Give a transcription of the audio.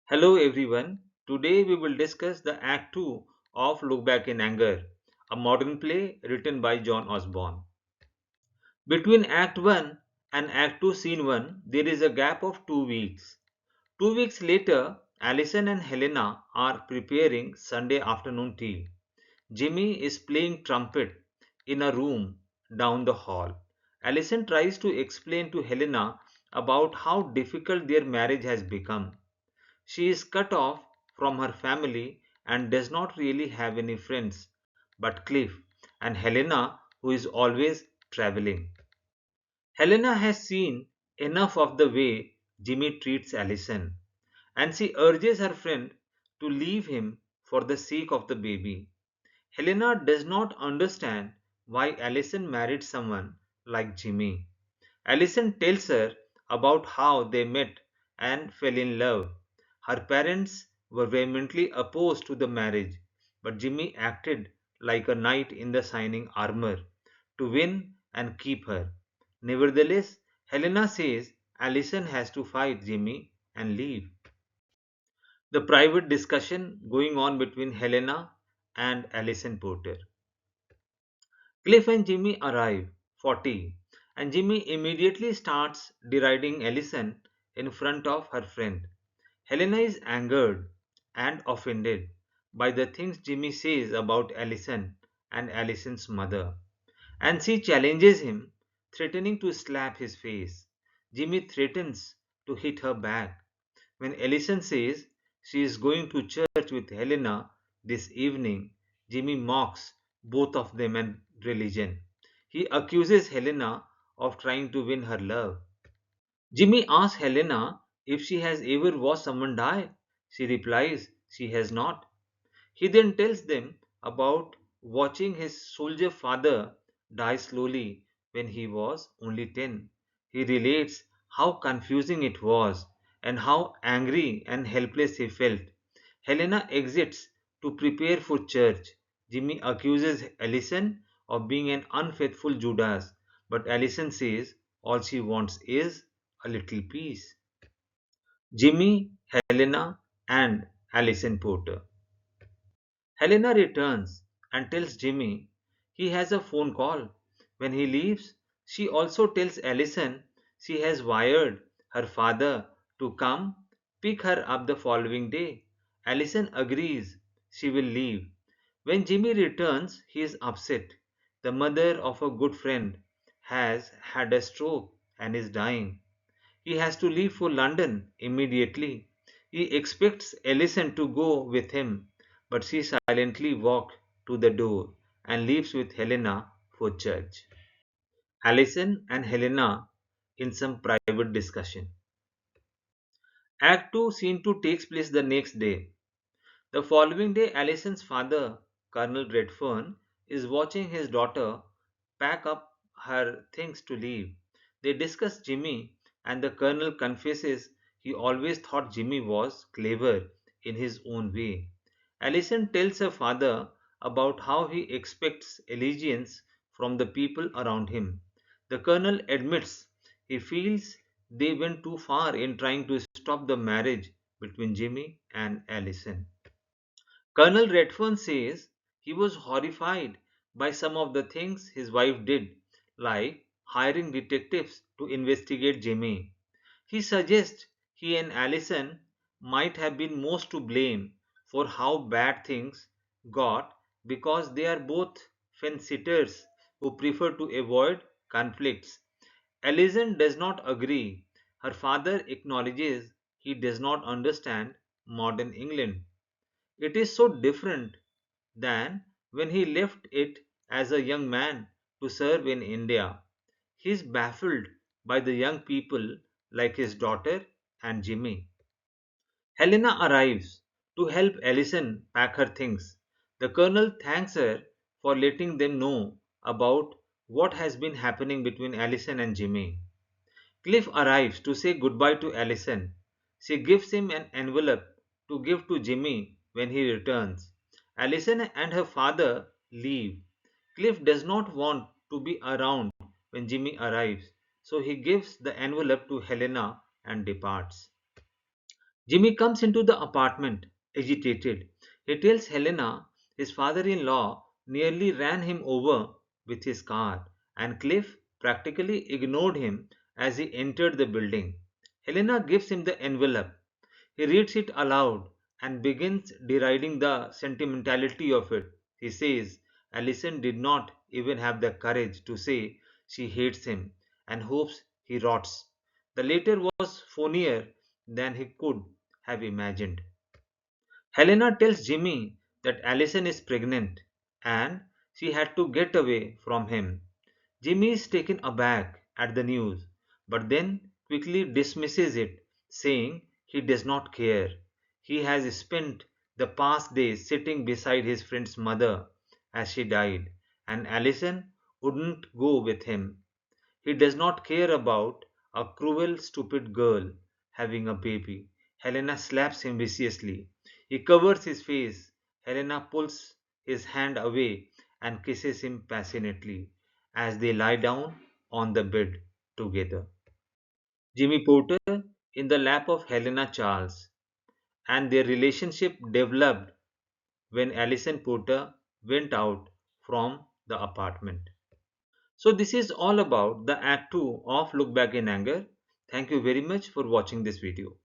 Hello everyone. Today we will discuss the Act 2 of Look Back in Anger, a modern play written by John Osborne. Between Act 1 and Act 2 Scene 1, there is a gap of 2 weeks. 2 weeks later, Alison and Helena are preparing Sunday afternoon tea. Jimmy is playing trumpet in a room down the hall. Alison tries to explain to Helena about how difficult their marriage has become. She is cut off from her family and does not really have any friends but Cliff and Helena, who is always traveling. Helena has seen enough of the way Jimmy treats Allison, and she urges her friend to leave him for the sake of the baby. Helena does not understand why Allison married someone like Jimmy. Alison tells her about how they met and fell in love. Her parents were vehemently opposed to the marriage, but Jimmy acted like a knight in the shining armor to win and keep her. Nevertheless, Helena says Alison has to fight Jimmy and leave. The private discussion going on between Helena and Alison Porter. Cliff and Jimmy arrive for tea, and Jimmy immediately starts deriding Allison in front of her friend. Helena is angered and offended by the things Jimmy says about Allison and Allison's mother, and she challenges him, threatening to slap his face. Jimmy threatens to hit her back. When Allison says she is going to church with Helena this evening, Jimmy mocks both of them and religion. He accuses Helena of trying to win her love. Jimmy asks Helena if she has ever watched someone die. She replies she has not. He then tells them about watching his soldier father die slowly when he was only 10. He relates how confusing it was and how angry and helpless he felt. Helena exits to prepare for church. Jimmy accuses Allison of being an unfaithful Judas, but Allison says all she wants is a little peace. Jimmy, Helena, and Allison Porter. Helena returns and tells Jimmy he has a phone call. When he leaves, she also tells Allison she has wired her father to come pick her up the following day. Allison agrees she will leave. When Jimmy returns, he is upset. The mother of a good friend has had a stroke and is dying. He has to leave for London immediately. He expects Alison to go with him, but she silently walks to the door and leaves with Helena for church. Alison and Helena in some private discussion. Act 2 Scene 2 takes place the next day. The following day, Alison's father, Colonel Redfern, is watching his daughter pack up her things to leave. They discuss Jimmy, and the Colonel confesses he always thought Jimmy was clever in his own way. Alison tells her father about how he expects allegiance from the people around him. The Colonel admits he feels they went too far in trying to stop the marriage between Jimmy and Alison. Colonel Redfern says he was horrified by some of the things his wife did, like hiring detectives to investigate Jimmy. He suggests he and Allison might have been most to blame for how bad things got because they are both fence sitters who prefer to avoid conflicts. Allison does not agree. Her father acknowledges he does not understand modern England. It is so different than when he left it as a young man to serve in India. He is baffled by the young people like his daughter and Jimmy. Helena arrives to help Allison pack her things. The colonel thanks her for letting them know about what has been happening between Allison and Jimmy. Cliff arrives to say goodbye to Allison. She gives him an envelope to give to Jimmy when he returns. Allison and her father leave. Cliff does not want to be around when Jimmy arrives, so he gives the envelope to Helena and departs. Jimmy comes into the apartment, agitated. He tells Helena his father in law nearly ran him over with his car, and Cliff practically ignored him as he entered the building. Helena gives him the envelope. He reads it aloud and begins deriding the sentimentality of it. He says Alison did not even have the courage to say she hates him and hopes he rots. The letter was phonier than he could have imagined. Helena tells Jimmy that Alison is pregnant and she had to get away from him. Jimmy is taken aback at the news, but then quickly dismisses it, saying he does not care. He has spent the past days sitting beside his friend's mother as she died, and Alison wouldn't go with him. He does not care about a cruel, stupid girl having a baby. Helena slaps him viciously. He covers his face. Helena pulls his hand away and kisses him passionately as they lie down on the bed together. Jimmy Porter in the lap of Helena Charles, and their relationship developed when Alison Porter went out from the apartment. So this is all about the Act 2 of Look Back in Anger. Thank you very much for watching this video.